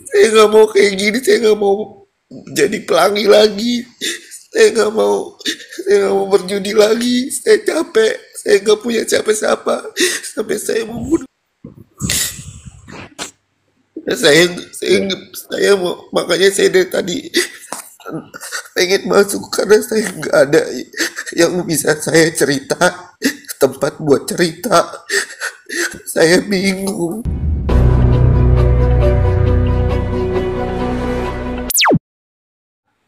Saya nggak mau kayak gini, saya nggak mau jadi pelangi lagi. Saya nggak mau, saya nggak mau berjudi lagi. Saya capek, saya nggak punya siapa-siapa. Sampai saya mau bunuh. Saya, saya, saya mau, makanya saya dari tadi pengen masuk karena saya nggak ada yang bisa saya cerita, tempat buat cerita. Saya bingung.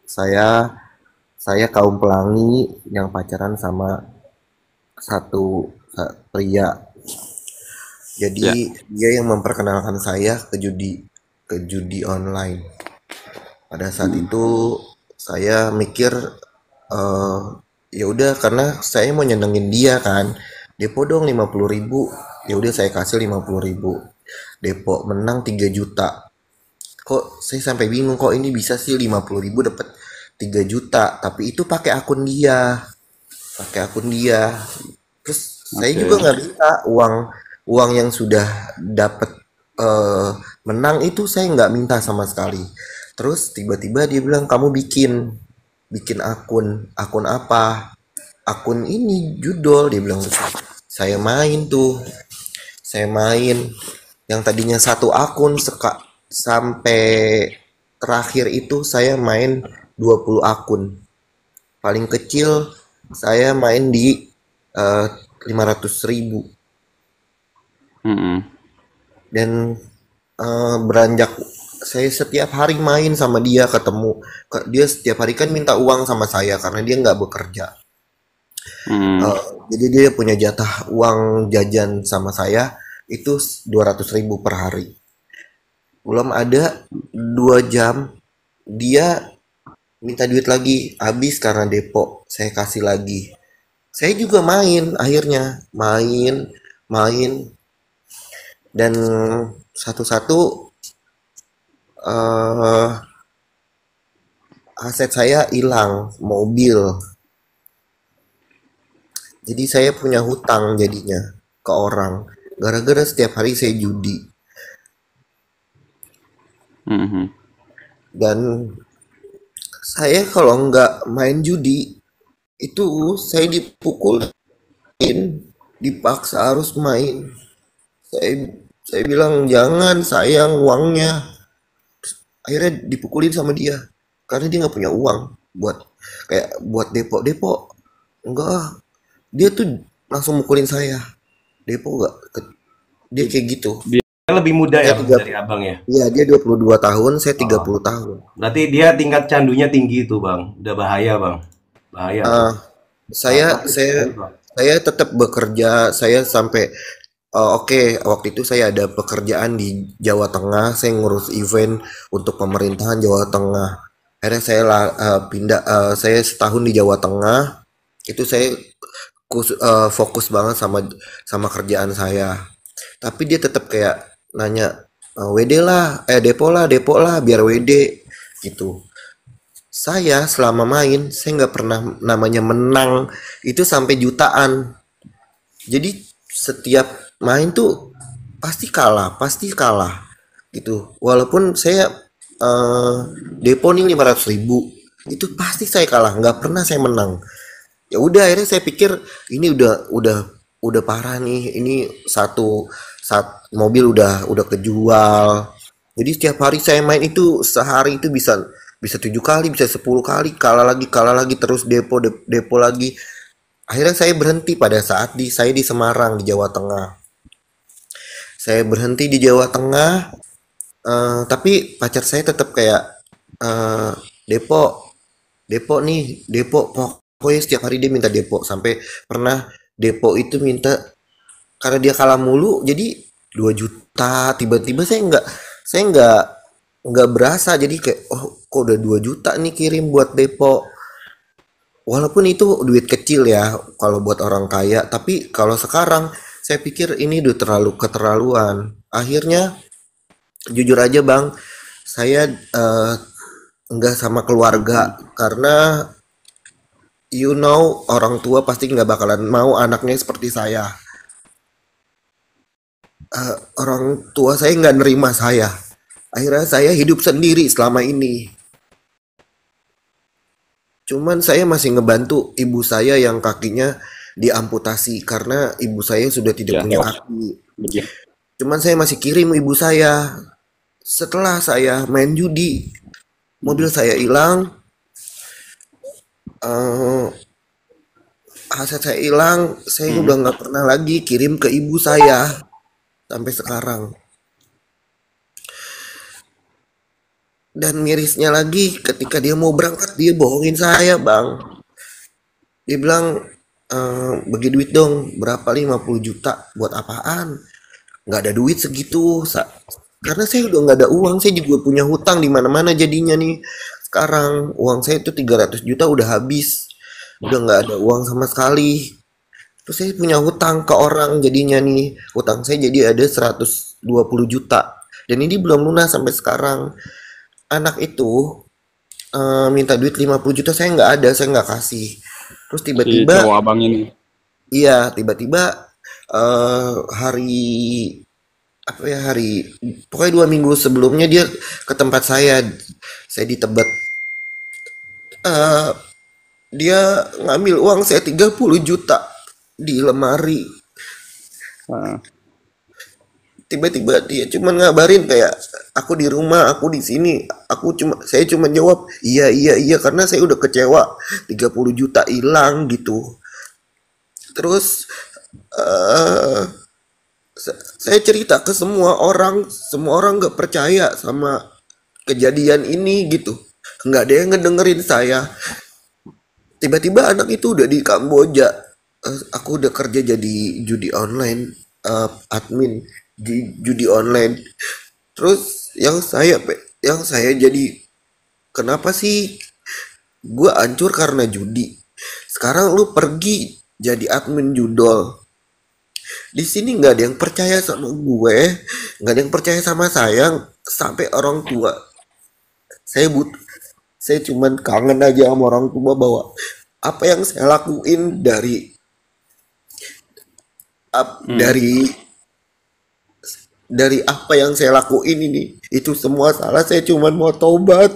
Saya saya kaum pelangi yang pacaran sama satu pria. Ya, Jadi dia yang memperkenalkan saya ke judi online. Pada saat itu saya mikir eh ya udah karena saya mau nyenengin dia kan. Depo dong 50.000. Ya udah saya kasih 50.000. Depo menang 3 juta. Kok saya sampai bingung kok ini bisa sih 50.000 dapat 3 juta, tapi itu pakai akun dia. Terus saya juga oke. nggak minta uang uang yang sudah dapat eh, menang itu saya nggak minta sama sekali. Terus tiba-tiba dia bilang kamu bikin bikin akun apa? Akun ini judul dia bilang gitu. Saya main tuh, saya main yang tadinya satu akun sampai terakhir itu saya main 20 akun. Paling kecil saya main di 500.000 Mm-mm. dan beranjak saya setiap hari main sama dia ketemu dia setiap hari kan minta uang sama saya karena dia nggak bekerja. Mm. Jadi dia punya jatah uang jajan sama saya itu 200.000 per hari. Belum ada 2 jam dia minta duit lagi habis karena depo saya kasih lagi. Saya juga main akhirnya main dan satu-satu eh aset saya hilang mobil. Jadi saya punya hutang jadinya ke orang gara-gara setiap hari saya judi Mhm. dan saya kalau nggak main judi itu saya dipukulin, dipaksa harus main. Saya bilang jangan sayang uangnya. Akhirnya dipukulin sama dia karena dia nggak punya uang buat kayak buat depo enggak, dia tuh langsung mukulin saya depo nggak dia kayak gitu. Dia lebih muda Saya ya Bang, tiga dari Abang ya? Iya dia 22 tahun, saya tiga Oh, puluh tahun. berarti dia tingkat candunya tinggi itu Bang. Udah bahaya Bang. Bahaya tuh. Ah, Nah, saya tapi saya Bang. saya tetap bekerja. Saya sampai oke, waktu itu saya ada pekerjaan di Jawa Tengah. Saya ngurus event untuk pemerintahan Jawa Tengah. Akhirnya pindah. Saya setahun di Jawa Tengah. Itu saya fokus banget sama sama kerjaan saya. Tapi dia tetap kayak nanya WD lah, depo lah, biar WD gitu. Saya selama main, saya nggak pernah namanya menang itu sampai jutaan. Jadi setiap main tuh pasti kalah gitu. Walaupun saya eh, depo nih 500.000, itu pasti saya kalah, nggak pernah saya menang. Ya udah akhirnya saya pikir ini udah parah nih, ini satu mobil udah kejual. Jadi setiap hari saya main itu sehari itu bisa bisa 7 kali, bisa 10 kali, kalah lagi terus depo lagi. Akhirnya saya berhenti pada saat saya di Semarang di Jawa Tengah. Saya berhenti di Jawa Tengah, tapi pacar saya tetap kayak eh, depo depo nih depo pokoknya setiap hari dia minta depo sampai pernah depo itu minta karena dia kalah mulu jadi 2 juta tiba-tiba saya nggak berasa jadi kayak oh kok udah 2 juta nih kirim buat depo walaupun itu duit kecil ya kalau buat orang kaya tapi kalau sekarang saya pikir ini udah terlalu keterlaluan akhirnya jujur aja bang saya nggak sama keluarga karena orang tua pasti nggak bakalan mau anaknya seperti saya. Orang tua saya nggak nerima saya Akhirnya saya hidup sendiri selama ini. Cuman saya masih ngebantu ibu saya yang kakinya diamputasi karena ibu saya sudah tidak Ya, punya ya, kaki. betul. Cuman saya masih kirim ibu saya. Setelah saya main judi, mobil saya hilang, eh, aset saya hilang, saya Hmm. udah nggak pernah lagi kirim ke ibu saya sampai sekarang. Dan mirisnya lagi, ketika dia mau berangkat, dia bohongin saya, Bang. Dia bilang, bagi duit dong, berapa, 50 juta, buat apaan? Nggak ada duit segitu. Karena saya udah nggak ada uang, saya juga punya hutang di mana-mana jadinya nih. Sekarang uang saya itu 300 juta udah habis. Udah nggak ada uang sama sekali. Terus saya punya hutang ke orang jadinya nih. Hutang saya jadi ada 120 juta. Dan ini belum lunas sampai sekarang. Anak itu minta duit 50 juta, saya nggak ada, saya nggak kasih. Terus Si tiba-tiba, cowok abang ini. iya, tiba-tiba hari apa ya, pokoknya 2 minggu sebelumnya dia ke tempat saya di Tebet. Eh, dia ngambil uang saya 30 juta di lemari. Ah, Tiba-tiba dia cuma ngabarin kayak, aku di rumah, aku di sini. Saya cuma jawab iya iya iya karena saya udah kecewa, 30 juta hilang gitu. Terus eh saya cerita ke semua orang nggak percaya sama kejadian ini gitu. Nggak ada yang ngedengerin saya. Tiba-tiba anak itu udah di Kamboja. Aku udah kerja jadi judi online, admin di judi online. Terus yang saya jadi, kenapa sih gue hancur karena judi? Sekarang lu pergi jadi admin judol. Di sini nggak ada yang percaya sama gue, nggak ada yang percaya sama saya, sampai orang tua. Saya saya cuman kangen aja sama orang tua bahwa apa yang saya lakuin hmm. dari apa yang saya lakuin ini, itu semua salah. Saya cuman mau tobat.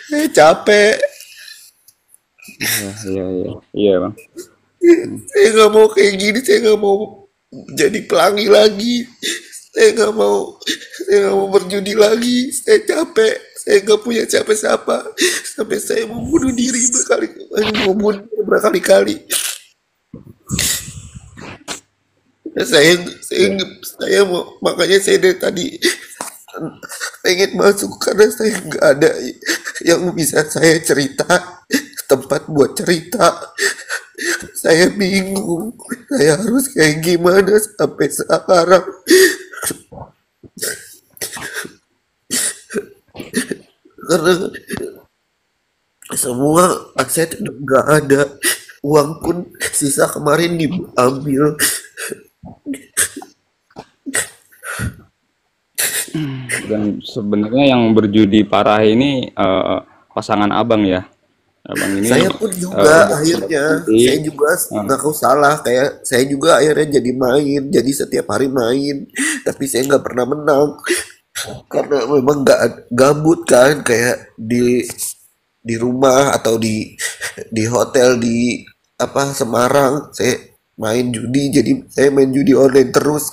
Saya capek. Iya, iya, iya. Iya, Bang. Saya nggak mau kayak gini. Saya nggak mau jadi pelangi lagi. Saya nggak mau. Saya nggak mau berjudi lagi. Saya capek. Saya nggak punya siapa-siapa. Sampai saya mau bunuh diri berkali-kali. Saya mau, makanya saya dari tadi pengen masuk karena saya nggak ada yang bisa saya cerita, tempat buat cerita. Saya bingung, saya harus kayak gimana sampai sekarang. Karena semua aset udah nggak ada, uang pun sisa kemarin diambil. Dan sebenarnya yang berjudi parah ini pasangan abang ya. Abang Saya ini pun juga udah akhirnya, saya berhenti. juga Ah, nggak kau salah, kayak saya juga akhirnya jadi main, jadi setiap hari main, tapi saya nggak pernah menang karena memang nggak gabut kan, kayak di rumah atau di hotel di apa Semarang, saya main judi, jadi saya main judi online terus.